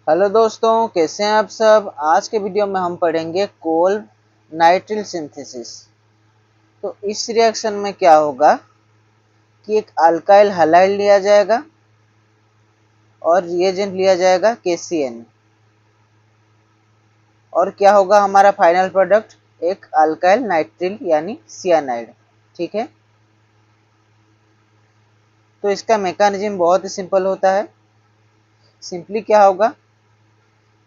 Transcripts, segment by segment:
Hello दोस्तों, कैसे हैं आप सब। आज के वीडियो में हम पढ़ेंगे कोल नाइट्रिल सिंथेसिस। तो इस रिएक्शन में क्या होगा कि एक अल्काइल हैलाइड लिया जाएगा और रिएजेंट लिया जाएगा KCN, और क्या होगा हमारा फाइनल प्रोडक्ट, एक अल्काइल नाइट्रिल यानी सियानाइड। ठीक है, तो इसका मैकेनिज्म बहुत ही सिंपल होता है। सिंपली क्या होगा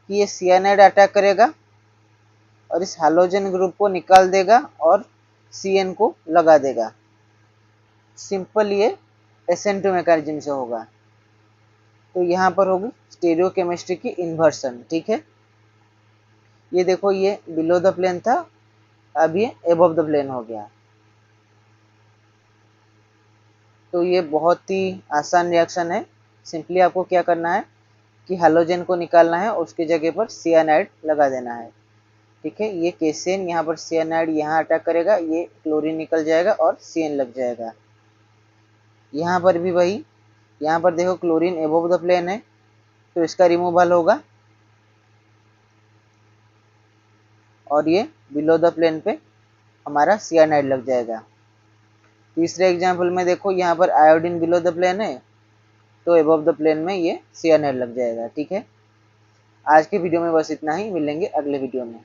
कि ये सियानाइड अटैक करेगा और इस हैलोजन ग्रुप को निकाल देगा और CN को लगा देगा। सिंपल ये SN2 मैकेनिज्म से होगा। तो यहाँ पर होगी स्टीरियो केमिस्ट्री की इन्वर्सन। ठीक है, ये देखो, ये बिलो द प्लेन था, अब ये एबव द प्लेन हो गया। तो ये बहुत ही आसान रिएक्शन है। सिंपली आपको क्या करना है कि हैलोजन को निकालना है, उसकी जगह पर सियानाइड लगा देना है। ठीक है, ये KCN यहाँ पर सियानाइड यहाँ अटैक करेगा, ये क्लोरीन निकल जाएगा और CN लग जाएगा। यहाँ पर भी वही, यहाँ पर देखो क्लोरीन एबव द प्लेन है तो इसका रिमूवल होगा और ये बिलो द प्लेन पे हमारा सियानाइड लग जाएगा। तीसरे एग्जाम्पल में देखो, यहाँ पर आयोडीन बिलो द प्लेन है तो एबव द प्लेन में ये सियानाइड लग जाएगा। ठीक है, आज के वीडियो में बस इतना ही, मिलेंगे अगले वीडियो में।